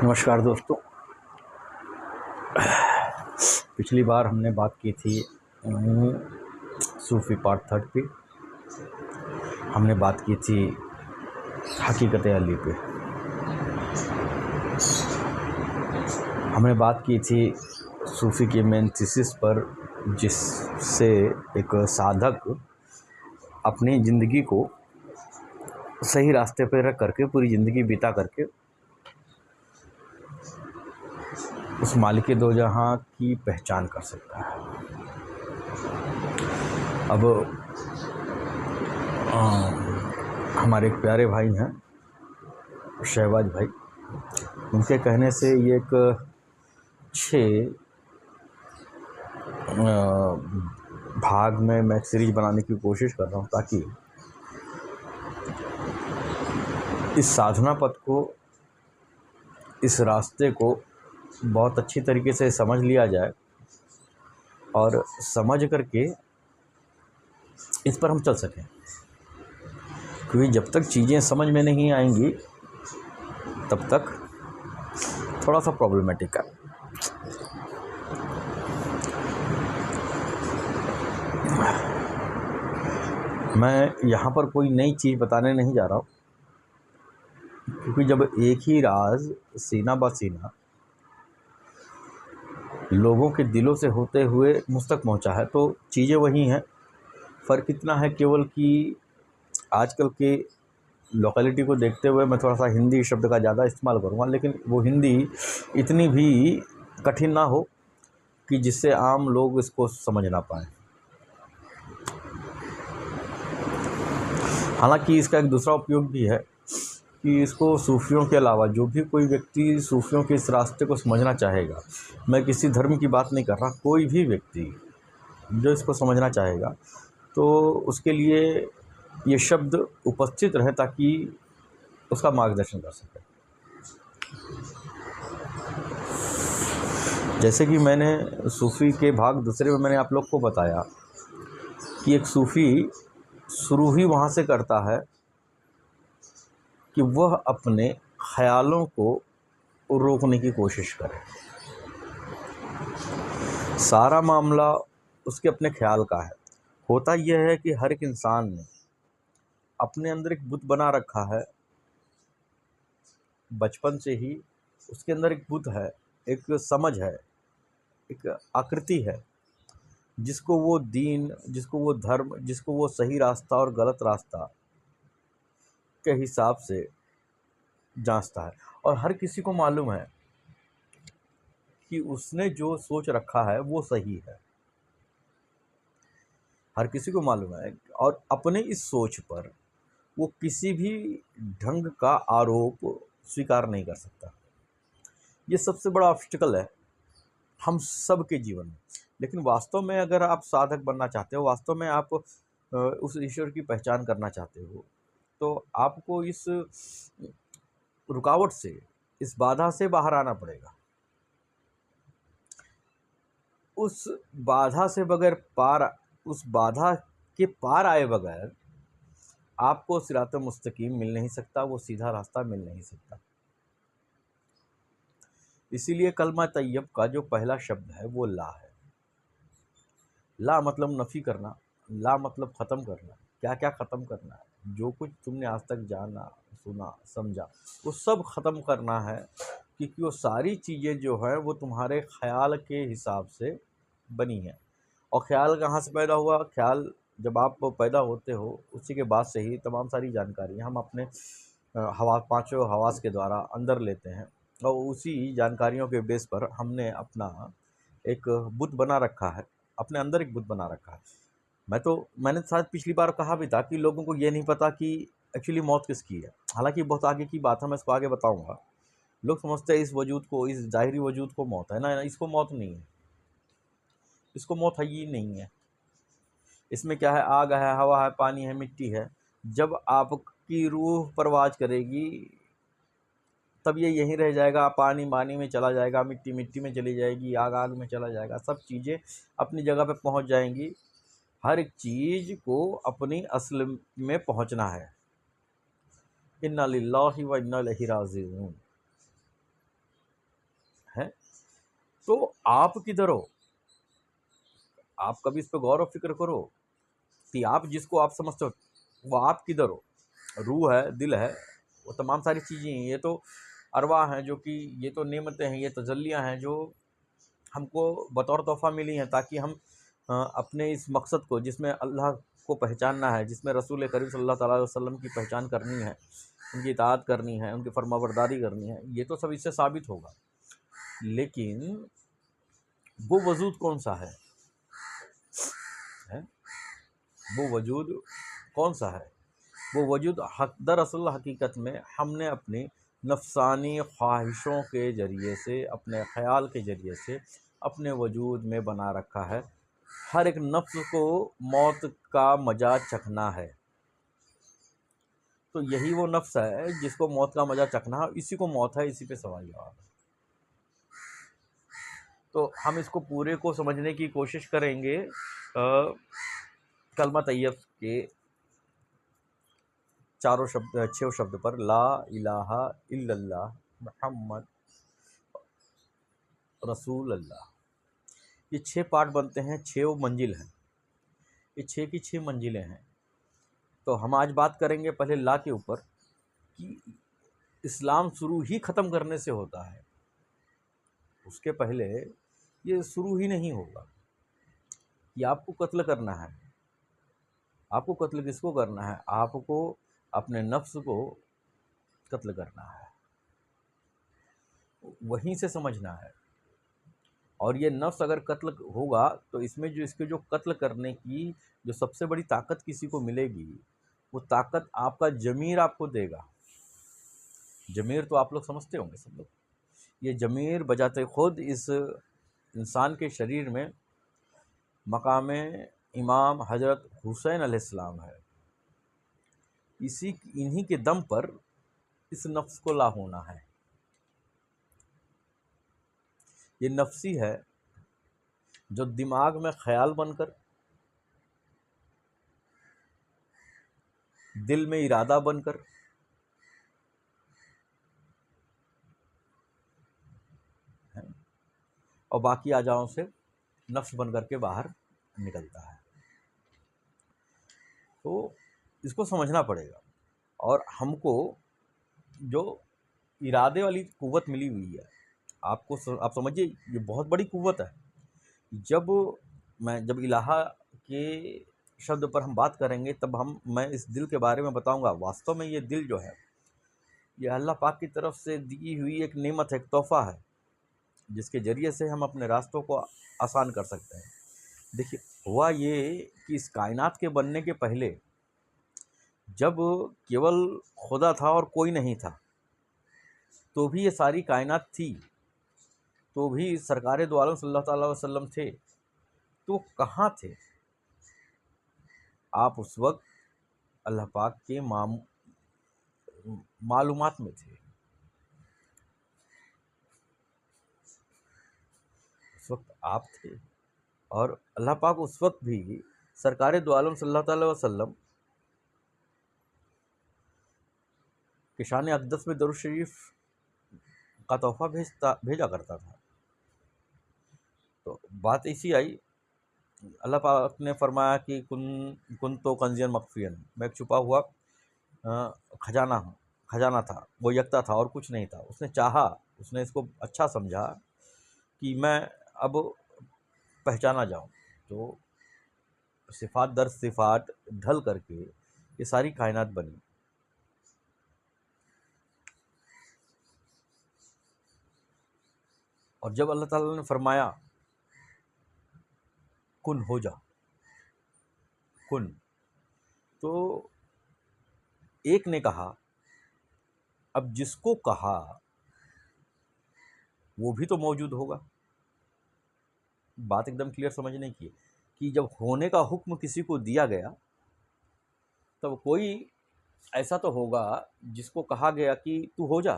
नमस्कार दोस्तों। पिछली बार हमने बात की थी सूफ़ी पार्ट 3 पे। हमने बात की थी हकीकत अली पे। हमने बात की थी सूफ़ी के मेन थीसिस पर, जिससे एक साधक अपनी ज़िंदगी को सही रास्ते पर रख करके पूरी ज़िंदगी बिता करके उस मालिक दो जहाँ की पहचान कर सकता है। अब हमारे एक प्यारे भाई हैं शहबाज भाई, उनके कहने से ये एक 6 भाग में मैं सीरीज बनाने की कोशिश कर रहा हूँ, ताकि इस साधना पथ को, इस रास्ते को बहुत अच्छी तरीके से समझ लिया जाए और समझ करके इस पर हम चल सकें। क्योंकि जब तक चीज़ें समझ में नहीं आएंगी तब तक थोड़ा सा प्रॉब्लमेटिक है। मैं यहाँ पर कोई नई चीज़ बताने नहीं जा रहा हूँ, क्योंकि जब एक ही राज सीना ब सीना लोगों के दिलों से होते हुए मुझ तक पहुँचा है, तो चीज़ें वही हैं। फ़र्क इतना है केवल कि आजकल के लोकेलिटी को देखते हुए मैं थोड़ा सा हिंदी शब्द का ज़्यादा इस्तेमाल करूँगा, लेकिन वो हिंदी इतनी भी कठिन ना हो कि जिससे आम लोग इसको समझ ना पाएँ। हालांकि इसका एक दूसरा उपयोग भी है कि इसको सूफियों के अलावा जो भी कोई व्यक्ति सूफियों के इस रास्ते को समझना चाहेगा, मैं किसी धर्म की बात नहीं कर रहा, कोई भी व्यक्ति जो इसको समझना चाहेगा तो उसके लिए ये शब्द उपस्थित रहे, ताकि उसका मार्गदर्शन कर सके। जैसे कि मैंने सूफ़ी के भाग दूसरे में मैंने आप लोग को बताया कि एक सूफ़ी शुरू ही वहाँ से करता है कि वह अपने ख़यालों को रोकने की कोशिश करे। सारा मामला उसके अपने ख़्याल का है। होता यह है कि हर एक इंसान ने अपने अंदर एक बुत बना रखा है। बचपन से ही उसके अंदर एक बुत है, एक समझ है, एक आकृति है, जिसको वो दीन, जिसको वो धर्म, जिसको वो सही रास्ता और गलत रास्ता के हिसाब से जांचता है। और हर किसी को मालूम है कि उसने जो सोच रखा है वो सही है। हर किसी को मालूम है, और अपने इस सोच पर वो किसी भी ढंग का आरोप स्वीकार नहीं कर सकता। ये सबसे बड़ा ऑब्स्टिकल है हम सब के जीवन में। लेकिन वास्तव में अगर आप साधक बनना चाहते हो, वास्तव में आप उस ईश्वर की पहचान करना चाहते हो, तो आपको इस रुकावट से, इस बाधा से बाहर आना पड़ेगा। उस बाधा से बगैर उस बाधा के पार आए बगैर आपको सिरात मुस्तकीम मिल नहीं सकता, वो सीधा रास्ता मिल नहीं सकता। इसीलिए कलमा तैयब का जो पहला शब्द है वो ला है। ला मतलब नफ़ी करना, ला मतलब ख़त्म करना। क्या क्या ख़त्म करना है? जो कुछ तुमने आज तक जाना, सुना, समझा, वो सब ख़त्म करना है, क्योंकि वो सारी चीज़ें जो है वो तुम्हारे ख़्याल के हिसाब से बनी है। और ख़्याल कहाँ से पैदा हुआ? ख़्याल जब आप पैदा होते हो उसी के बाद से ही तमाम सारी जानकारियाँ हम अपने पाँचों हवास के द्वारा अंदर लेते हैं, और उसी जानकारियों के बेस पर हमने अपना एक बुत बना रखा है, अपने अंदर एक बुत बना रखा है। मैंने शायद पिछली बार कहा भी था कि लोगों को ये नहीं पता कि एक्चुअली मौत किसकी है। हालांकि बहुत आगे की बात है, मैं इसको आगे बताऊंगा। लोग समझते हैं इस वजूद को, इस ज़ाहिरी वजूद को मौत है ना, इसको मौत नहीं है, इसको मौत है ही नहीं है। इसमें क्या है? आग है, हवा है, पानी है, मिट्टी है। जब आपकी रूह परवाज करेगी तब ये यहीं रह जाएगा। पानी पानी में चला जाएगा, मिट्टी मिट्टी में चली जाएगी, आग आग में चला जाएगा। सब चीज़ें अपनी जगह पे पहुंच जाएंगी। हर एक चीज़ को अपनी असल में पहुंचना है। इन्ना लिल्लाहि व इन्ना इलैहि राजिऊन। तो आप किधर हो? आप कभी इस पे गौर और फिक्र करो कि आप जिसको आप समझते हो वो आप किधर हो? रूह है, दिल है, वो तमाम सारी चीज़ें हैं। ये तो अरवाह हैं, जो कि ये तो नेमतें हैं, ये तजल्लियाँ हैं जो हमको बतौर तोहफ़ा मिली हैं, ताकि हम अपने इस मकसद को, जिसमें अल्लाह को पहचानना है, जिसमें रसूल करीम सल्लल्लाहु अलैहि वसल्लम की पहचान करनी है, उनकी इताअत करनी है, उनकी फरमाबरदारी करनी है, ये तो सब इससे साबित होगा। लेकिन वो वजूद कौन सा है? वो वजूद कौन सा है? वो वजूद दरअसल हकीकत में हमने अपनी नफसानी ख्वाहिशों के ज़रिए से, अपने ख़याल के ज़रिए से अपने वजूद में बना रखा है। हर एक नफ्स को मौत का मज़ा चखना है। तो यही वो नफ्स है जिसको मौत का मज़ा चखना है, इसी को मौत है, इसी पे सवाल जवाब है। तो हम इसको पूरे को समझने की कोशिश करेंगे कलमा तैयब के चारों शब्द, 6 शब्द पर, ला इलाहा इल्लल्लाह मुहम्मद रसूल अल्लाह। ये 6 पार्ट बनते हैं, 6 मंजिल हैं, ये 6 की 6 मंजिलें हैं। तो हम आज बात करेंगे पहले ला के ऊपर कि इस्लाम शुरू ही ख़त्म करने से होता है, उसके पहले ये शुरू ही नहीं होगा। ये आपको कत्ल करना है। आपको कत्ल किसको करना है? आपको अपने नफ्स को कत्ल करना है, वहीं से समझना है। और ये नफ्स अगर कत्ल होगा तो इसमें जो इसके जो कत्ल करने की जो सबसे बड़ी ताकत किसी को मिलेगी, वो ताकत आपका ज़मीर आपको देगा। ज़मीर तो आप लोग समझते होंगे सब लोग। ये ज़मीर बजाते खुद इस इंसान के शरीर में मकाम इमाम हज़रत हुसैन अलैहिस्सलाम है। इन्हीं के दम पर इस नफ्स को ला होना है। ये नफ्सी है जो दिमाग में ख्याल बनकर, दिल में इरादा बनकर, और बाकी आजाओं से नफ्स बन कर के बाहर निकलता है। तो इसको समझना पड़ेगा। और हमको जो इरादे वाली कुव्वत मिली हुई है, आप समझिए ये बहुत बड़ी कुव्वत है। जब इलाहा के शब्द पर हम बात करेंगे तब मैं इस दिल के बारे में बताऊंगा। वास्तव में ये दिल जो है, ये अल्लाह पाक की तरफ से दी हुई एक नेमत है, एक तोहफ़ा है, जिसके ज़रिए से हम अपने रास्तों को आसान कर सकते हैं। देखिए, हुआ ये कि इस कायनात के बनने के पहले, जब केवल खुदा था और कोई नहीं था, तो भी ये सारी कायनात थी, तो भी सरकार दो आलम सल्लल्लाहु अलैहि वसल्लम थे, तो कहाँ थे आप? उस वक्त अल्लाह पाक के मालूमात में थे। उस वक्त आप थे, और अल्लाह पाक उस वक्त भी सरकार दो आलम सल्लल्लाहु अलैहि वसल्लम के शान अक़दस में दरूद शरीफ का तोहफ़ा भेजा करता था। तो बात ऐसी आई, अल्लाह पाक ने फरमाया कि कुन तो कंज़ियन मख़फ़ियन, मैं एक छुपा हुआ खजाना था, वो यकता था और कुछ नहीं था। उसने चाहा, उसने इसको अच्छा समझा कि मैं अब पहचाना जाऊं, तो सिफ़ात दर सिफ़ात ढल करके ये सारी कायनात बनी। और जब अल्लाह ताला ने फरमाया कुन हो जा, कुन, तो एक ने कहा, अब जिसको कहा वो भी तो मौजूद होगा। बात एकदम क्लियर समझने की है कि जब होने का हुक्म किसी को दिया गया, तब कोई ऐसा तो होगा जिसको कहा गया कि तू हो जा।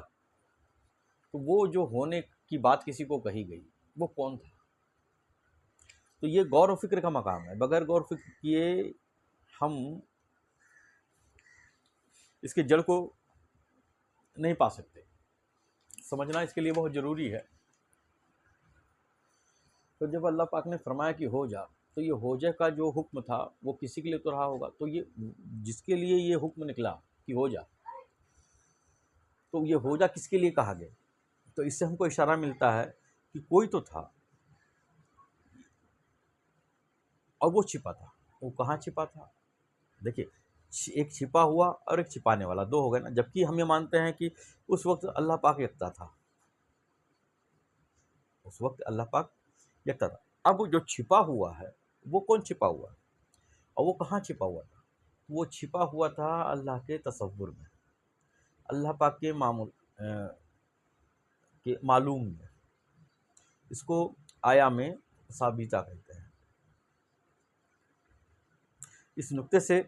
तो वो जो होने की बात किसी को कही गई, वो कौन था? तो ये गौर व फिक्र का मकाम है। बगैर गौर फिक्र किए हम इसके जड़ को नहीं पा सकते। समझना इसके लिए बहुत ज़रूरी है तो जब अल्लाह पाक ने फरमाया कि हो जा, तो ये हो जा का जो हुक्म था वो किसी के लिए तो रहा होगा। तो ये जिसके लिए ये हुक्म निकला कि हो जा, तो ये हो जा किसके लिए कहा गया? तो इससे हमको इशारा मिलता है कि कोई तो था और वो छिपा था। वो कहाँ छिपा था? देखिए, एक छिपा हुआ और एक छिपाने वाला, दो हो गए ना। जबकि हम ये मानते हैं कि उस वक्त अल्लाह पाक यकता था, उस वक्त अल्लाह पाक यकता था। अब वो जो छिपा हुआ है वो कौन छिपा हुआ है और वो कहाँ छिपा हुआ था? वो छिपा हुआ था अल्लाह के तसव्वुर में, अल्लाह पाक के के मालूम में। इसको आया में साबिता कहते हैं। इस नुक्ते से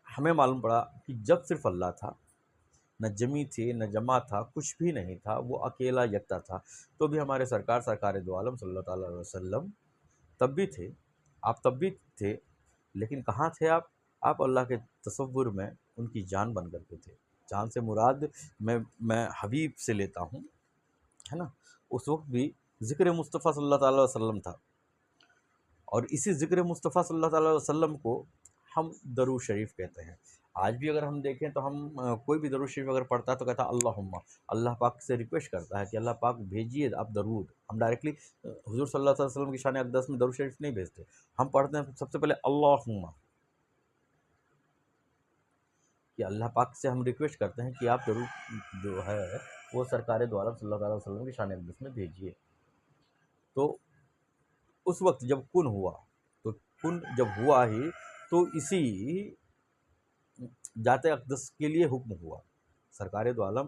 हमें मालूम पड़ा कि जब सिर्फ अल्लाह था, न जमी थी न जमा था, कुछ भी नहीं था, वो अकेला यकता था, तो भी हमारे सरकार दो आलम सल्लल्लाहु अलैहि वसल्लम तब भी थे, आप तब भी थे। लेकिन कहाँ थे आप? आप अल्लाह के तसव्वुर में उनकी जान बन करके थे। जान से मुराद मैं हबीब से लेता हूँ, है ना। उस वक्त भी ज़िक्र मुस्तफ़ा सल्लल्लाहु अलैहि वसल्लम था, और इसी ज़िक्र मुस्तफ़ा सल्लल्लाहु अलैहि वसल्लम को हम दरूद शरीफ कहते हैं। आज भी अगर हम देखें तो हम कोई भी दरूद शरीफ अगर पढ़ता है तो कहता है अल्लाहुम्मा, अल्लाह पाक से रिक्वेस्ट करता है कि अल्लाह पाक भेजिए आप दरूद। हम डायरेक्टली हुज़ूर सल्लल्लाहु अलैहि वसल्लम की शान अक़दस में दरूद शरीफ नहीं भेजते, हम पढ़ते हैं सबसे पहले अल्लाहुम्मा, कि अल्लाह पाक से हम रिक्वेस्ट करते हैं कि आप दरूद जो है वो सरकार दो आलम सल्लल्लाहु अलैहि वसल्लम की शान अक़दस में भेजिए। तो उस वक्त जब कुन हुआ, तो कुन जब हुआ ही, तो इसी जाते अक़दस के लिए हुक्म हुआ, सरकार दो आलम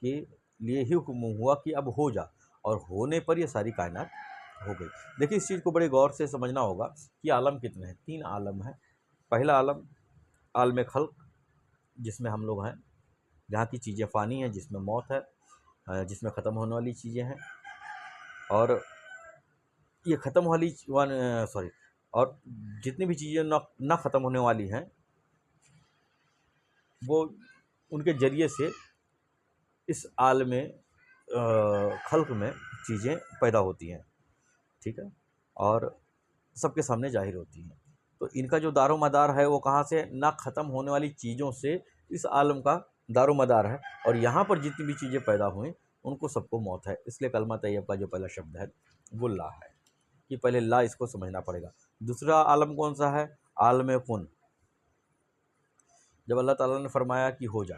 के लिए ही हुक्म हुआ कि अब हो जा, और होने पर ये सारी कायनात हो गई। देखिए, इस चीज़ को बड़े गौर से समझना होगा कि आलम कितने हैं। 3 आलम हैं। पहला आलम आलम खल्क़, जिसमें हम लोग हैं, जहाँ की चीज़ें फ़ानी हैं, जिसमें मौत है, जिसमें ख़त्म होने वाली चीज़ें हैं। और ये ख़त्म वाली सॉरी और जितनी भी चीज़ें ना ख़त्म होने वाली हैं, वो उनके ज़रिए से इस आलम खल्क़ में चीज़ें पैदा होती हैं, ठीक है, और सबके सामने ज़ाहिर होती हैं। तो इनका जो दारो मदार है वो कहाँ से? ना ख़त्म होने वाली चीज़ों से इस आलम का दारो मदार है, और यहाँ पर जितनी भी चीज़ें पैदा हुई उनको सबको मौत है। इसलिए कलमा तैयब का जो पहला शब्द है वो ला है, कि पहले ला इसको समझना पड़ेगा। दूसरा आलम कौन सा है? आलम कुन। जब अल्लाह ताला ने फरमाया कि हो जा,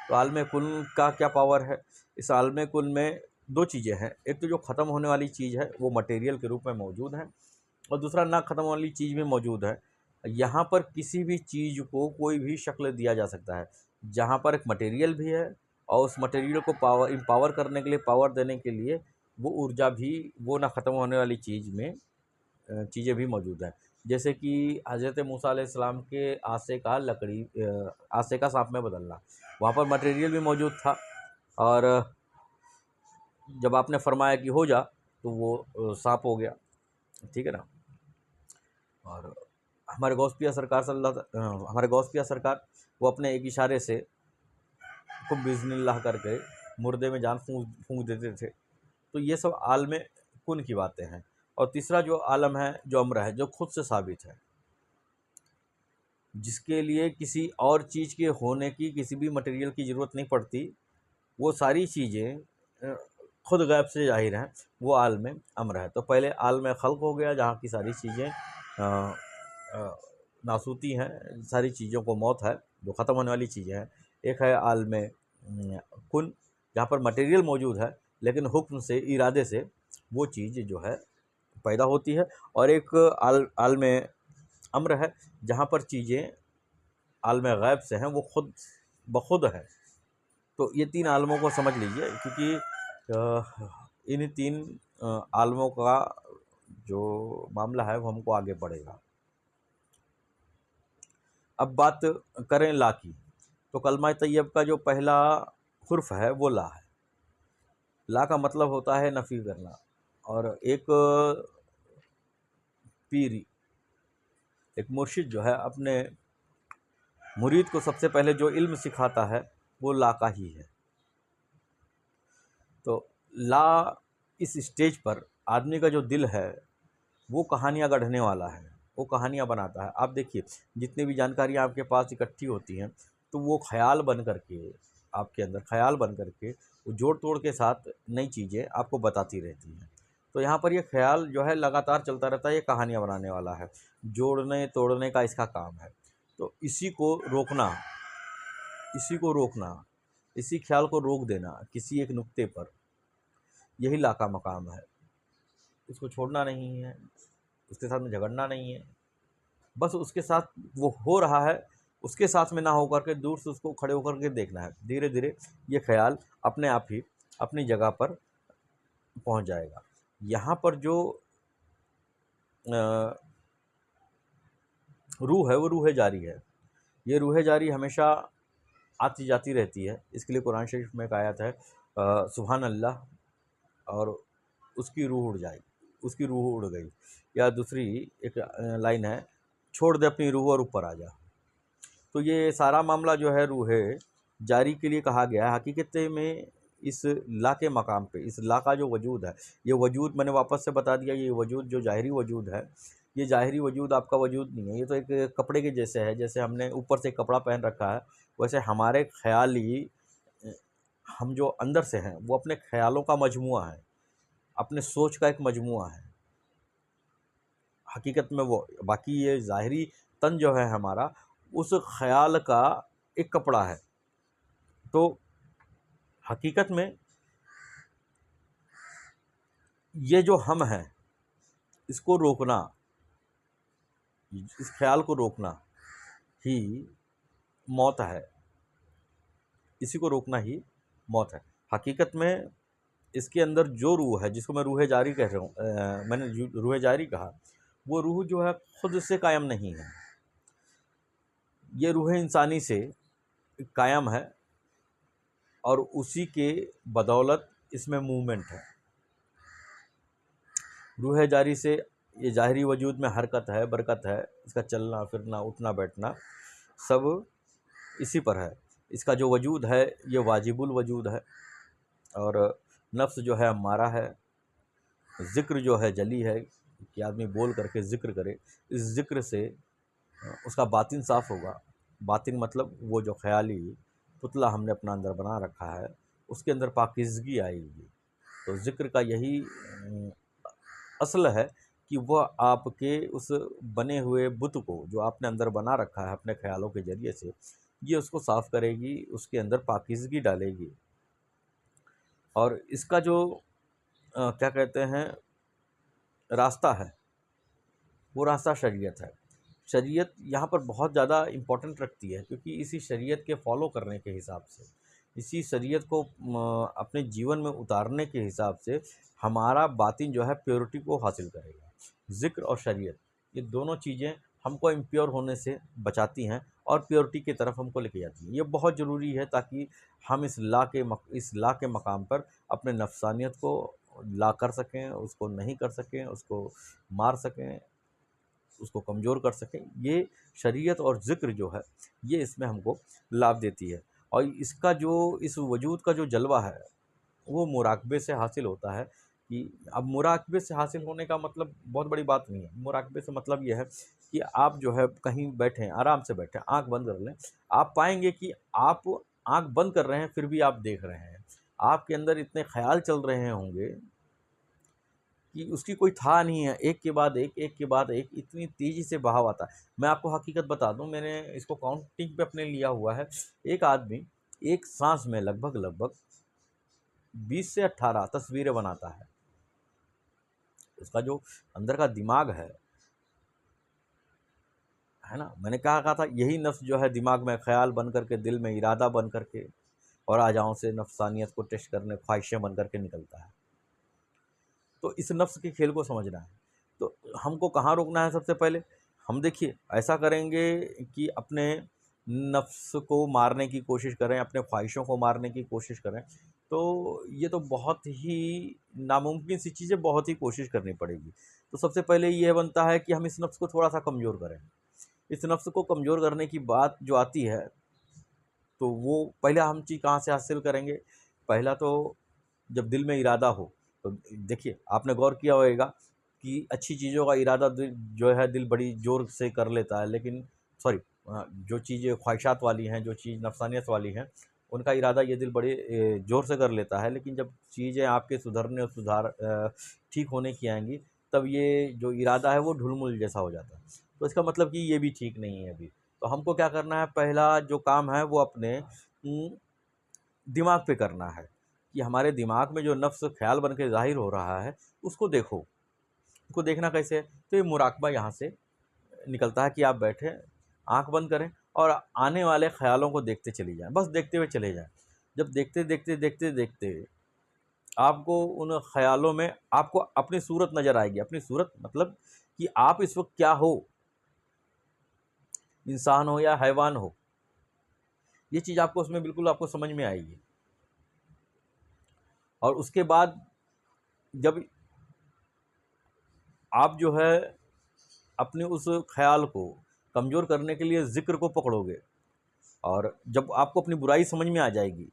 तो आलम कुन का क्या पावर है? इस आलम कुन में दो चीज़ें हैं। एक तो जो ख़त्म होने वाली चीज़ है वो मटेरियल के रूप में मौजूद है, और दूसरा ना ख़त्म होने वाली चीज़ भी मौजूद है। यहाँ पर किसी भी चीज़ को कोई भी शक्ल दिया जा सकता है। जहाँ पर एक मटेरियल भी है, और उस मटेरियल को एम्पावर करने के लिए, पावर देने के लिए वो ऊर्जा भी, वो ना ख़त्म होने वाली चीज़ में चीज़ें भी मौजूद हैं। जैसे कि हज़रत मूसा अलैहिस्सलाम के आसे का आसे का सांप में बदलना, वहाँ पर मटेरियल भी मौजूद था, और जब आपने फरमाया कि हो जा, तो वो सांप हो गया, ठीक है ना। और हमारे हमारे गौस पिया सरकार वो अपने एक इशारे से खूब बिस्मिल्लाह करके मुर्दे में जान फूंक देते थे। तो ये सब आलम कुन की बातें हैं। और तीसरा जो आलम है, जो अम्र है, जो खुद से साबित है, जिसके लिए किसी और चीज़ के होने की, किसी भी मटेरियल की ज़रूरत नहीं पड़ती, वो सारी चीज़ें खुद गैब से ज़ाहिर हैं, वो आलम अम्र है। तो पहले आलम खल्क़ हो गया, जहाँ की सारी चीज़ें नासूती हैं, सारी चीज़ों को मौत है, जो ख़त्म होने वाली चीज़ें हैं। एक है आलम कुन, जहाँ पर मटेरियल मौजूद है, लेकिन हुक्म से, इरादे से वो चीज़ जो है पैदा होती है। और एक आलम अम्र है, जहाँ पर चीज़ें आलम गैब से हैं, वो खुद बखुद हैं। तो ये 3 आलमों को समझ लीजिए, क्योंकि इन 3 आलमों का जो मामला है वो हमको आगे बढ़ेगा। अब बात करें ला की, तो कलमा तैयब का जो पहला हुर्फ है वो ला है। ला का मतलब होता है नफ़ी करना। और एक पीरी, एक मुर्शिद जो है, अपने मुरीद को सबसे पहले जो इल्म सिखाता है वो ला का ही है। तो ला इस स्टेज पर आदमी का जो दिल है वो कहानियाँ गढ़ने वाला है, वो कहानियाँ बनाता है। आप देखिए, जितनी भी जानकारियाँ आपके पास इकट्ठी होती हैं, तो वो ख़याल बन कर के, आपके अंदर ख़याल बन कर के, वो जोड़-तोड़ के साथ नई चीज़ें आपको बताती रहती हैं। तो यहाँ पर ये ख़याल जो है लगातार चलता रहता है, ये कहानियाँ बनाने वाला है। जोड़ने-तोड़ने का इसका काम है। तो इसी को रोकना, इसी ख़्याल को रोक देना किसी एक नुक्ते पर, यही ला का मकाम है। उसको छोड़ना नहीं है, उसके साथ में झगड़ना नहीं है, बस उसके साथ वो हो रहा है, उसके साथ में ना होकर के दूर से उसको खड़े होकर के देखना है। धीरे-धीरे ये ख़्याल अपने आप ही अपनी जगह पर पहुँच जाएगा। यहाँ पर जो अ, रूह है वो रूह जारी है। ये रूह जारी हमेशा आती जाती रहती है। इसके लिए कुरान शरीफ में एक आयत है, सुभान अल्लाह और उसकी रूह उड़ गई। या दूसरी एक लाइन है, छोड़ दे अपनी रूह और ऊपर आ जा। तो ये सारा मामला जो है रूह जारी के लिए कहा गया है। हकीकत में इस ला के मकाम पे, इस ला का जो वजूद है, ये वजूद मैंने वापस से बता दिया, ये वजूद जो ज़ाहिरी वजूद है, ये ज़ाहिरी वजूद आपका वजूद नहीं है। ये तो एक कपड़े के जैसे है, जैसे हमने ऊपर से कपड़ा पहन रखा है, वैसे हमारे ख़्याल ही हम जो अंदर से हैं, वो अपने ख़्यालों का मजमूआ है, अपने सोच का एक मजमूआ है। हकीकत में वो बाकी ये ज़ाहिरी तन जो है हमारा, उस ख़याल का एक कपड़ा है। तो हकीकत में ये जो हम हैं, इसको रोकना, इस ख़्याल को रोकना ही मौत है। इसी को रोकना ही मौत है। हकीकत में इसके अंदर जो रूह है, जिसको मैं रूह जारी कह रहा हूँ, मैंने जो रूह जारी कहा, वो रूह जो है खुद से कायम नहीं है। ये रूह इंसानी से कायम है और उसी के बदौलत इसमें मूवमेंट है। रूह जारी से ये ज़ाहिरी वजूद में हरकत है, बरकत है, इसका चलना फिरना उठना बैठना सब इसी पर है। इसका जो वजूद है ये वाजिबुल वजूद है। और नफ्स जो है अम्मारा है, ज़िक्र जो है जली है कि आदमी बोल करके ज़िक्र करे। इस ज़िक्र से उसका बातिन साफ़ होगा। बातिन मतलब वो जो ख़याली पुतला हमने अपना अंदर बना रखा है, उसके अंदर पाकीज़गी आएगी। तो ज़िक्र का यही असल है कि वह आपके उस बने हुए बुत को, जो आपने अंदर बना रखा है अपने ख़यालों के ज़रिए से, ये उसको साफ़ करेगी, उसके अंदर पाकीज़गी डालेगी। और इसका जो क्या कहते हैं रास्ता है, वो रास्ता शरीयत है। शरीयत यहाँ पर बहुत ज़्यादा इम्पोर्टेंट रखती है, क्योंकि इसी शरीयत के फॉलो करने के हिसाब से, इसी शरीयत को अपने जीवन में उतारने के हिसाब से हमारा बातिन जो है प्योरिटी को हासिल करेगा। ज़िक्र और शरीयत, ये दोनों चीज़ें हमको इम्प्योर होने से बचाती हैं और प्योरिटी की तरफ हमको लेके जाती हैं। ये बहुत ज़रूरी है ताकि हम इस ला के मकाम पर अपने नफ्सानियत को ला कर सकें, उसको नहीं कर सकें, उसको मार सकें, उसको कमज़ोर कर सकें। ये शरीयत और ज़िक्र जो है, ये इसमें हमको लाभ देती है। और इसका जो इस वजूद का जो जलवा है, वो मुराकबे से हासिल होता है। कि अब मुराकबे से हासिल होने का मतलब बहुत बड़ी बात नहीं है। मुराकबे से मतलब ये है कि आप जो है कहीं बैठे, आराम से बैठे, आँख बंद कर लें, आप पाएँगे कि आप आँख बंद कर रहे हैं, फिर भी आप देख रहे हैं। आपके अंदर इतने ख़्याल चल रहे होंगे कि उसकी कोई था नहीं है, एक के बाद एक इतनी तेज़ी से बहाव आता है। मैं आपको हकीकत बता दूँ, मैंने इसको काउंटिंग पे अपने लिया हुआ है। एक आदमी एक साँस में लगभग 20 से 18 तस्वीरें बनाता है। उसका जो अंदर का दिमाग है ना? मैंने कहा था यही नफ्स जो है दिमाग में ख़्याल बन कर के, दिल में इरादा बन कर के और आज़ाओं से नफ्सानियत को टेस्ट करने ख्वाहिशें बन कर के निकलता है। तो इस नफ्स के खेल को समझना है। तो हमको कहाँ रोकना है सबसे पहले? हम देखिए ऐसा करेंगे कि अपने नफ्स को मारने की कोशिश करें, अपने ख्वाहिशों को मारने की कोशिश करें, तो ये तो बहुत ही नामुमकिन सी चीज़ है, बहुत ही कोशिश करनी पड़ेगी। तो सबसे पहले ये बनता है कि हम इस नफ्स को थोड़ा-सा कमज़ोर करें। इस नफ्स को कमज़ोर करने की बात जो आती है, तो वो पहला हम चीज़ कहाँ से हासिल करेंगे? पहला तो जब दिल में इरादा हो, तो देखिए आपने गौर किया होगा कि अच्छी चीज़ों का इरादा जो है दिल बड़ी ज़ोर से कर लेता है, लेकिन सॉरी, जो चीज़ें ख्वाहिशात वाली हैं, जो चीज़ नफसानियत वाली हैं, उनका इरादा ये दिल बड़े ज़ोर से कर लेता है, लेकिन जब चीज़ें आपके सुधरने और ठीक होने की आएंगी, तब ये जो इरादा है वो ढुलमुल जैसा हो जाता है। तो इसका मतलब कि ये भी ठीक नहीं है अभी। तो हमको क्या करना है, पहला जो काम है वो अपने दिमाग पे करना है, कि हमारे दिमाग में जो नफ्स ख्याल बन के ज़ाहिर हो रहा है उसको देखो। उसको देखना कैसे है, तो ये मुराकबा यहाँ से निकलता है कि आप बैठे, आंख बंद करें और आने वाले ख्यालों को देखते चली जाएं, बस देखते हुए चले जाएं। जब देखते देखते देखते देखते आपको उन ख्यालों में आपको अपनी सूरत नज़र आएगी। अपनी सूरत मतलब कि आप इस वक्त क्या हो, इंसान हो या हैवान हो, ये चीज़ आपको उसमें बिल्कुल आपको समझ में आएगी। और उसके बाद जब आप जो है अपने उस ख्याल को कमज़ोर करने के लिए ज़िक्र को पकड़ोगे, और जब आपको अपनी बुराई समझ में आ जाएगी,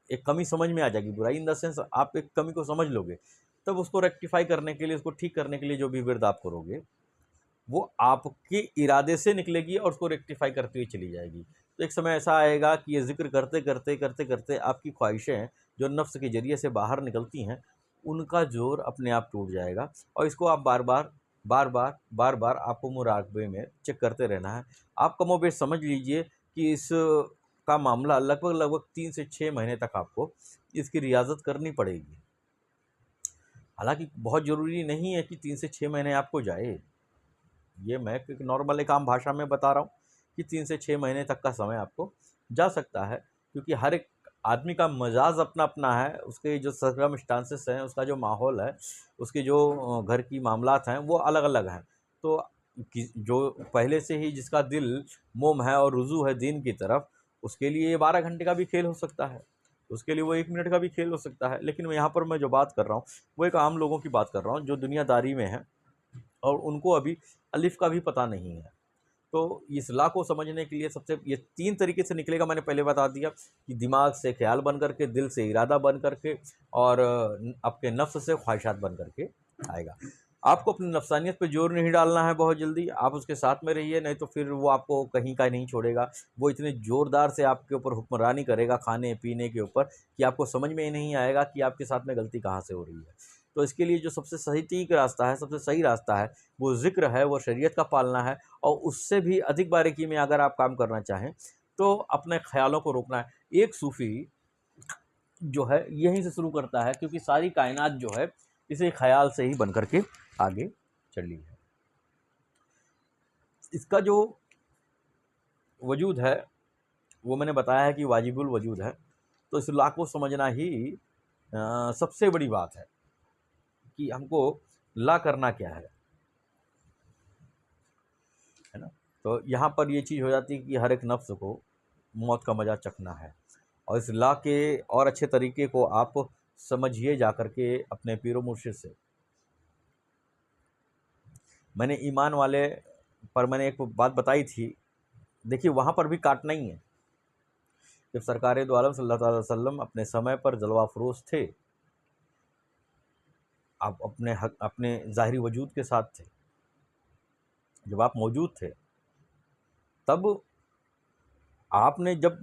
एक कमी समझ में आ जाएगी, बुराई इन द सेंस आप एक कमी को समझ लोगे, तब उसको रेक्टिफाई करने के लिए, उसको ठीक करने के लिए जो भी विर्द आप करोगे वो आपके इरादे से निकलेगी और उसको रेक्टिफाई करती हुई चली जाएगी। तो एक समय ऐसा आएगा कि ये ज़िक्र करते करते करते करते आपकी ख्वाहिशें जो नफ्स के ज़रिए से बाहर निकलती हैं, उनका ज़ोर अपने आप टूट जाएगा। और इसको आप बार बार बार बार बार बार आपको मुराकबे में चेक करते रहना है। आप कमोबेश समझ लीजिए कि इस का मामला लगभग लगभग 3 से 6 महीने तक आपको इसकी रियाजत करनी पड़ेगी। हालांकि बहुत ज़रूरी नहीं है कि 3 से 6 महीने आपको जाए, ये मैं एक नॉर्मल एक आम भाषा में बता रहा हूँ कि 3 से 6 महीने तक का समय आपको जा सकता है, क्योंकि हर एक आदमी का मजाज अपना अपना है, उसके जो सर्कमस्टांसेस हैं, उसका जो माहौल है, उसके जो घर की मामलात हैं वो अलग अलग हैं। तो जो पहले से ही जिसका दिल मोम है और रुजू है दीन की तरफ, उसके लिए ये 12 घंटे का भी खेल हो सकता है, उसके लिए वो 1 मिनट का भी खेल हो सकता है। लेकिन यहाँ पर मैं जो बात कर रहा हूँ वो एक आम लोगों की बात कर रहा हूँ जो दुनियादारी में है और उनको अभी अलिफ का भी पता नहीं है। तो इस ला को समझने के लिए सबसे ये 3 तरीके से निकलेगा, मैंने पहले बता दिया कि दिमाग से ख्याल बन करके, दिल से इरादा बन करके, और आपके नफ्स से ख्वाहिशात बन करके आएगा। आपको अपनी नफसानियत पे जोर नहीं डालना है बहुत जल्दी, आप उसके साथ में रहिए, नहीं तो फिर वो आपको कहीं का नहीं छोड़ेगा। वो इतने ज़ोरदार से आपके ऊपर हुक्मरानी करेगा खाने पीने के ऊपर कि आपको समझ में ही नहीं आएगा कि आपके साथ में गलती कहाँ से हो रही है। तो इसके लिए जो सबसे सही ठीक रास्ता है, सबसे सही रास्ता है, वो ज़िक्र है, वो शरीयत का पालना है। और उससे भी अधिक बारीकी में अगर आप काम करना चाहें तो अपने ख़्यालों को रोकना है। एक सूफ़ी जो है यहीं से शुरू करता है, क्योंकि सारी कायनात जो है इसी ख़याल से ही बन करके आगे चली है। इसका जो वजूद है वो मैंने बताया है कि वाजिबुल वजूद है। तो इस ला को समझना ही सबसे बड़ी बात है कि हमको ला करना क्या है ना। तो यहाँ पर ये चीज़ हो जाती है कि हर एक नफ्स को मौत का मज़ा चखना है, और इस ला के और अच्छे तरीके को आप समझिए जा कर के अपने पीरो मुर्शिद से। मैंने ईमान वाले पर मैंने एक बात बताई थी, देखिए वहाँ पर भी काटना ही है। जब सरकार दो आलम सल्लल्लाहु अलैहि वसल्लम अपने समय पर जलवा फरोश थे, आप अपने ज़ाहिरी वजूद के साथ थे, जब आप मौजूद थे, तब आपने जब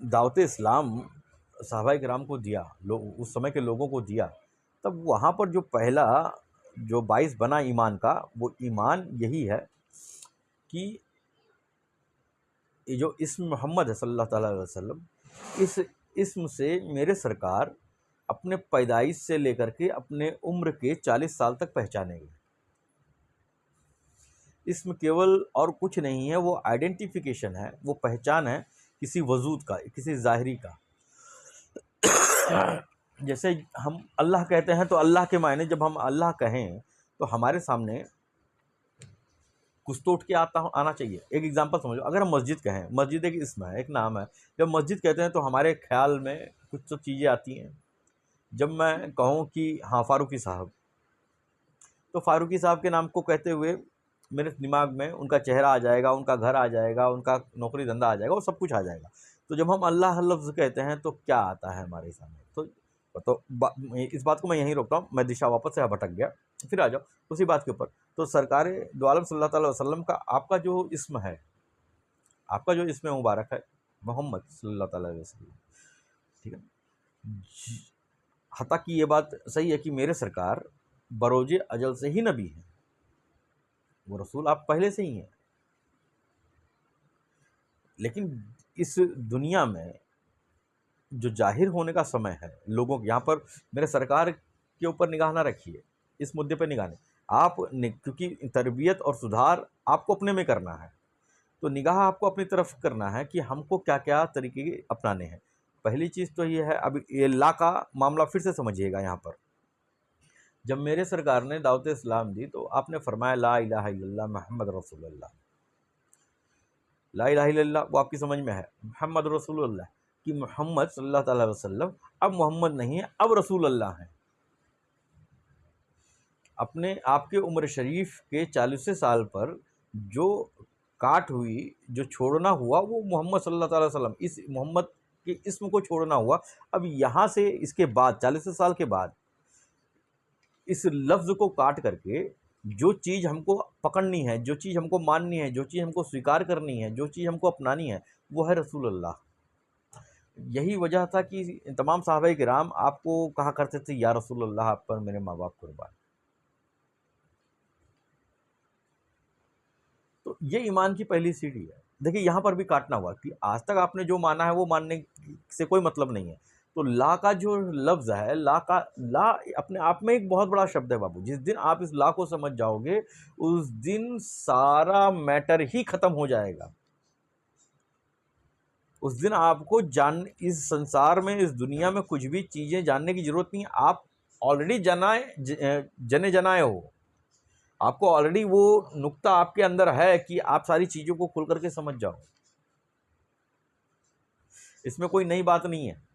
दावत इस्लाम सहाबाए किराम को दिया, लोग उस समय के लोगों को दिया, तब वहाँ पर जो पहला जो बाइस बना ईमान का, वो ईमान यही है कि ये जो इस्म मोहम्मद है सल्लल्लाहु अलैहि वसल्लम, इस इस्म से मेरे सरकार अपने पैदाइश से लेकर के अपने उम्र के 40 साल तक पहचानेंगे। इसमें केवल और कुछ नहीं है, वो आइडेंटिफिकेशन है, वो पहचान है किसी वजूद का, किसी ज़ाहिरी का। जैसे हम अल्लाह कहते हैं तो अल्लाह के मायने जब हम अल्लाह कहें तो हमारे सामने कुछ तो उठ के आना चाहिए। एक एग्जांपल समझो, अगर हम मस्जिद कहें, मस्जिद एक इसम है, एक नाम है। जब मस्जिद कहते हैं तो हमारे ख्याल में कुछ तो चीज़ें आती हैं। जब मैं कहूँ कि हाँ फ़ारूकी साहब, तो फ़ारूकी साहब के नाम को कहते हुए मेरे दिमाग में उनका चेहरा आ जाएगा, उनका घर आ जाएगा, उनका नौकरी धंधा आ जाएगा, वो सब कुछ आ जाएगा। तो जब हम अल्लाह लफ्ज़ कहते हैं तो क्या आता है हमारे सामने? तो तो इस बात को मैं यहीं रोकता हूँ, मैं दिशा वापस से भटक गया। फिर आ जाओ उसी बात के ऊपर। तो सरकार दो आलम सल्लल्लाहु अलैहि वसल्लम का आपका जो इस्म है, आपका जो इस्म मुबारक है मोहम्मद सल्लल्लाहु अलैहि वसल्लम, ठीक है। हता कि ये बात सही है कि मेरे सरकार बरोजे अजल से ही नबी हैं, वो रसूल आप पहले से ही हैं। लेकिन इस दुनिया में जो जाहिर होने का समय है लोगों के, यहाँ पर मेरे सरकार के ऊपर निगाह ना रखिए, इस मुद्दे पर निगाह नहीं आप क्योंकि तरबियत और सुधार आपको अपने में करना है, तो निगाह आपको अपनी तरफ करना है कि हमको क्या क्या तरीके अपनाने हैं। पहली चीज़ तो ये है, अब ये ला का मामला फिर से समझिएगा। यहाँ पर जब मेरे सरकार ने दावत इस्लाम दी तो आपने फरमाया ला इलाहा इल्लल्लाह मुहम्मद रसूलुल्लाह। ला इलाहा इल्लल्लाह वो आपकी समझ में है, मुहम्मद रसूलुल्लाह कि मोहम्मद सल्लल्लाहु अलैहि वसल्लम अब मोहम्मद नहीं है, अब रसूल अल्लाह हैं। अपने आपके उम्र शरीफ के 40वें साल पर जो काट हुई, जो छोड़ना हुआ, वो मोहम्मद सल्लल्लाहु अलैहि वसल्लम, इस मोहम्मद के इसम को छोड़ना हुआ। अब यहाँ से इसके बाद 40वें साल के बाद इस लफ्ज़ को काट करके जो चीज़ हमको पकड़नी है, जो चीज़ हमको माननी है, जो चीज़ हमको स्वीकार करनी है, जो चीज़ हमको अपनानी है, वो है रसूल अल्लाह। यही वजह था कि तमाम सहाबाए किराम आपको कहा करते थे या रसूल अल्लाह, आप पर मेरे माँ बाप कुर्बान। तो ये ईमान की पहली सीढ़ी है। देखिए यहाँ पर भी काटना हुआ कि आज तक आपने जो माना है वो मानने से कोई मतलब नहीं है। तो ला का जो लफ्ज़ है, ला का ला अपने आप में एक बहुत बड़ा शब्द है बाबू। जिस दिन आप इस ला को समझ जाओगे उस दिन सारा मैटर ही ख़त्म हो जाएगा। उस दिन आपको इस संसार में, इस दुनिया में कुछ भी चीज़ें जानने की ज़रूरत नहीं है। आप ऑलरेडी जने जनाए हो। आपको ऑलरेडी वो नुक्ता आपके अंदर है कि आप सारी चीज़ों को खुल करके समझ जाओ। इसमें कोई नई बात नहीं है।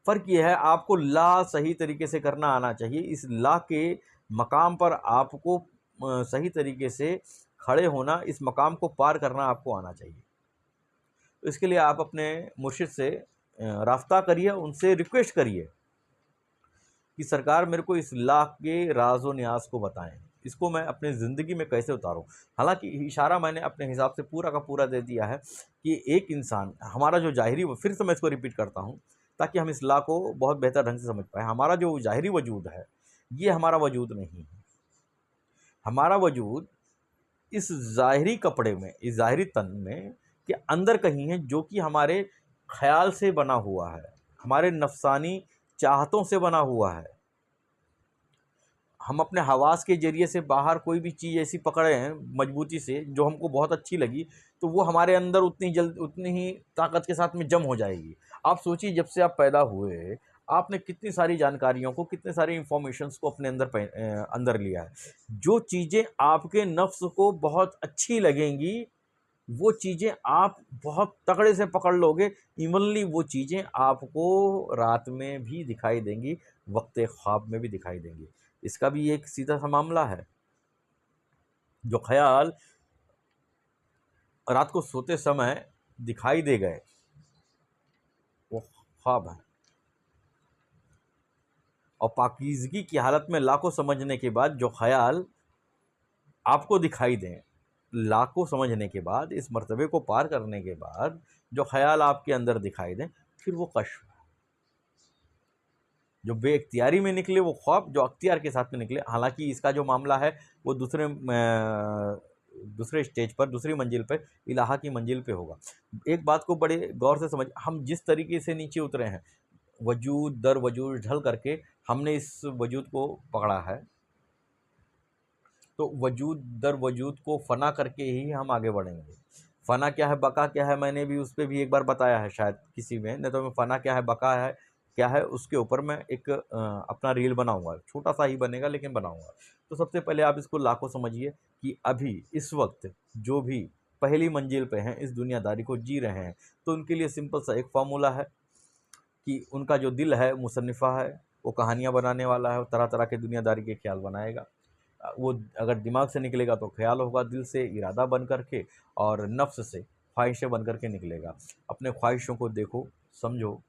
फ़र्क यह है आपको ला सही तरीके से करना आना चाहिए। इस ला के मकाम पर आपको सही तरीके से खड़े होना, इस मकाम को पार करना आपको आना चाहिए। तो इसके लिए आप अपने मुर्शिद से राब्ता करिए, उनसे रिक्वेस्ट करिए कि सरकार मेरे को इस ला के राज व न्याज को बताएं, इसको मैं अपनी ज़िंदगी में कैसे उतारूं। हालांकि इशारा मैंने अपने हिसाब से पूरा का पूरा दे दिया है कि एक इंसान, हमारा जो ज़ाहिरी, फिर से मैं इसको रिपीट करता हूं ताकि हम इस ला को बहुत बेहतर ढंग से समझ पाएँ। हमारा जो ज़ाहिरी वजूद है ये हमारा वजूद नहीं है। हमारा वजूद इस ज़ाहिरी कपड़े में, इस ज़ाहिरी तन में के अंदर कहीं है, जो कि हमारे ख़याल से बना हुआ है, हमारे नफ़सानी चाहतों से बना हुआ है। हम अपने हवास के ज़रिए से बाहर कोई भी चीज़ ऐसी पकड़े हैं मजबूती से जो हमको बहुत अच्छी लगी, तो वो हमारे अंदर उतनी ही ताकत के साथ में जम हो जाएगी। आप सोचिए, जब से आप पैदा हुए आपने कितनी सारी जानकारियों को, कितने सारी इन्फॉर्मेशंस को अपने अंदर लिया है। जो चीज़ें आपके नफ्स को बहुत अच्छी लगेंगी वो चीज़ें आप बहुत तगड़े से पकड़ लोगे। इवनली वो चीज़ें आपको रात में भी दिखाई देंगी, वक्त ख्वाब में भी दिखाई देंगी। इसका भी एक सीधा सा मामला है। जो ख्याल रात को सोते समय दिखाई दे गए वो ख्वाब है, और पाकीज़गी की हालत में ला को समझने के बाद जो ख्याल आपको दिखाई दें, ला को समझने के बाद, इस मर्तबे को पार करने के बाद जो ख्याल आपके अंदर दिखाई दें, फिर वो कश्फ है। जो बेइख्तियारी में निकले वो ख्वाब, जो अख्तियार के साथ में निकले। हालांकि इसका जो मामला है वो दूसरे स्टेज पर, दूसरी मंजिल पर, इलाहा की मंजिल पे होगा। एक बात को बड़े गौर से समझ, हम जिस तरीके से नीचे उतरे हैं, वजूद दर वजूद ढल करके हमने इस वजूद को पकड़ा है, तो वजूद दर वजूद को फ़ना करके ही हम आगे बढ़ेंगे। फ़ना क्या है, बका क्या है, मैंने भी उस पर भी एक बार बताया है शायद किसी में, नहीं तो मैं फ़ना क्या है, बका है क्या है, उसके ऊपर मैं एक अपना रील बनाऊंगा, छोटा सा ही बनेगा लेकिन बनाऊंगा। तो सबसे पहले आप इसको लाखों समझिए कि अभी इस वक्त जो भी पहली मंजिल पे हैं, इस दुनियादारी को जी रहे हैं, तो उनके लिए सिंपल सा एक फार्मूला है कि उनका जो दिल है मुसन्निफ़ा है, वो कहानियाँ बनाने वाला है, तरह तरह के दुनियादारी के ख्याल बनाएगा। वो अगर दिमाग से निकलेगा तो ख्याल होगा, दिल से इरादा बन करके, और नफ्स से ख्वाहिशें बन करके निकलेगा। अपने ख्वाहिशों को देखो, समझो,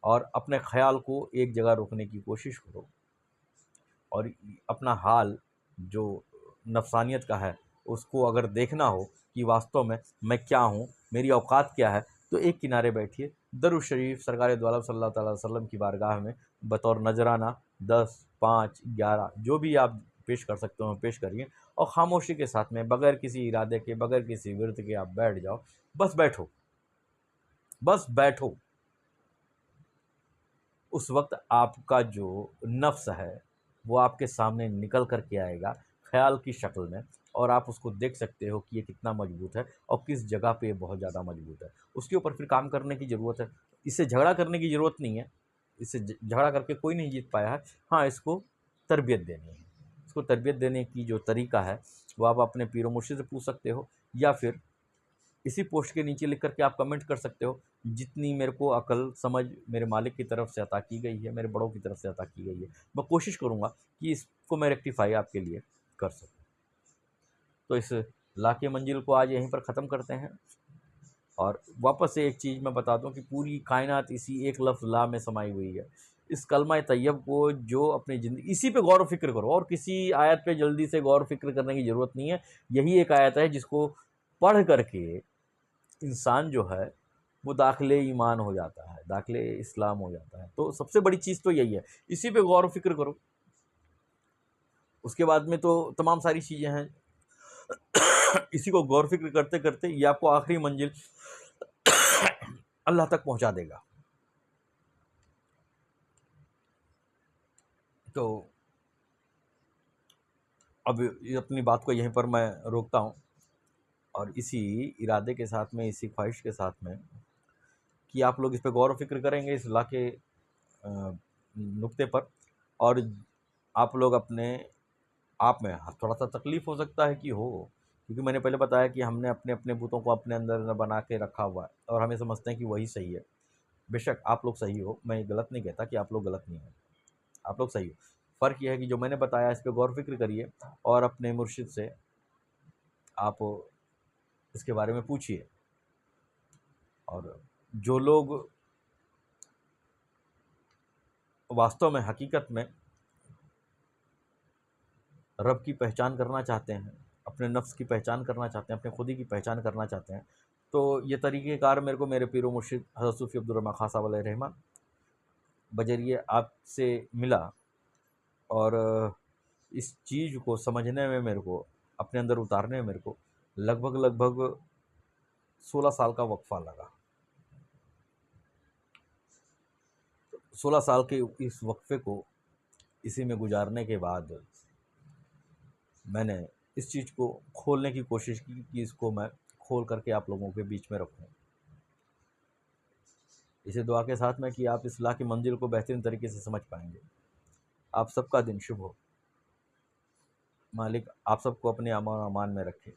और अपने ख्याल को एक जगह रोकने की कोशिश करो और अपना हाल जो नफसानियत का है उसको अगर देखना हो कि वास्तव में मैं क्या हूँ, मेरी औकात क्या है, तो एक किनारे बैठिए, दरूद शरीफ सरकार दो आलम सल्लल्लाहु अलैहि वसल्लम की बारगाह में बतौर नजराना 10, 5, 11 जो भी आप पेश कर सकते हो पेश करिए और खामोशी के साथ में बगैर किसी इरादे के बगैर किसी विरत के आप बैठ जाओ। बस बैठो, बस बैठो। उस वक्त आपका जो नफ्स है वो आपके सामने निकल कर के आएगा ख्याल की शक्ल में और आप उसको देख सकते हो कि ये कितना मजबूत है और किस जगह पे ये बहुत ज़्यादा मजबूत है। उसके ऊपर फिर काम करने की ज़रूरत है। इससे झगड़ा करने की ज़रूरत नहीं है। इससे झगड़ा करके कोई नहीं जीत पाया है। हाँ, इसको तरबियत देनी है। इसको तरबियत देने की जो तरीका है वो आप अपने पीर व मुर्शिद से पूछ सकते हो या फिर इसी पोस्ट के नीचे लिख कर के आप कमेंट कर सकते हो। जितनी मेरे को अकल समझ मेरे मालिक की तरफ से अता की गई है, मेरे बड़ों की तरफ से अता की गई है, मैं कोशिश करूँगा कि इसको मैं रेक्टिफाई आपके लिए कर सकूँ। तो इस ला के मंजिल को आज यहीं पर ख़त्म करते हैं और वापस से एक चीज़ मैं बता दूं कि पूरी कायनात इसी एक लफ्ज़ ला में समाई हुई है। इस कलमा तैयब को जो अपनी ज़िंदगी इसी पे गौर व फ़िक्र करो और किसी आयत पे जल्दी से गौर व फ़िक्र करने की ज़रूरत नहीं है। यही एक आयत है जिसको पढ़ करके इंसान जो है वो दाखिले ईमान हो जाता है, दाखिले इस्लाम हो जाता है। तो सबसे बड़ी चीज़ तो यही है, इसी पे गौर व फ़िक्र करो। उसके बाद में तो तमाम सारी चीज़ें हैं। इसी को गौर फ़िक्र करते करते ये आपको आखिरी मंजिल अल्लाह तक पहुंचा देगा। तो अब ये अपनी बात को यहीं पर मैं रोकता हूँ और इसी इरादे के साथ में, इसी ख्वाहिश के साथ में कि आप लोग इस पे गौर व फ़िक्र करेंगे इस ला के नुक्ते पर और आप लोग अपने आप में थोड़ा सा तकलीफ़ हो सकता है कि हो, क्योंकि मैंने पहले बताया कि हमने अपने अपने बुतों को अपने अंदर बना के रखा हुआ है और हमें समझते हैं कि वही सही है। बेशक आप लोग सही हो, मैं गलत नहीं कहता कि आप लोग गलत नहीं हो, आप लोग सही हो। फ़र्क ये है कि जो मैंने बताया इस पे गौर फ़िक्र करिए और अपने मुर्शिद से आप इसके बारे में पूछिए। और जो लोग वास्तव में हकीकत में रब की पहचान करना चाहते हैं, अपने नफ्स की पहचान करना चाहते हैं, अपने खुदी की पहचान करना चाहते हैं, तो ये तरीक़ेकार मेरे को मेरे पीर व मुर्शिद हज़रत सूफ़ी अब्दुर रहमान खां साहब अलैहिर्रहमा बजरिए आपसे मिला और इस चीज़ को समझने में मेरे को, अपने अंदर उतारने में मेरे को लगभग 16 साल का वक़्फ़ा लगा। 16 साल के इस वक्फ़े को इसी में गुजारने के बाद मैंने इस चीज़ को खोलने की कोशिश की कि इसको मैं खोल करके आप लोगों के बीच में रखूं। इसे दुआ के साथ में कि आप इस ला की मंजिल को बेहतरीन तरीके से समझ पाएंगे। आप सबका दिन शुभ हो। मालिक आप सबको अपने अमान अमान में रखे।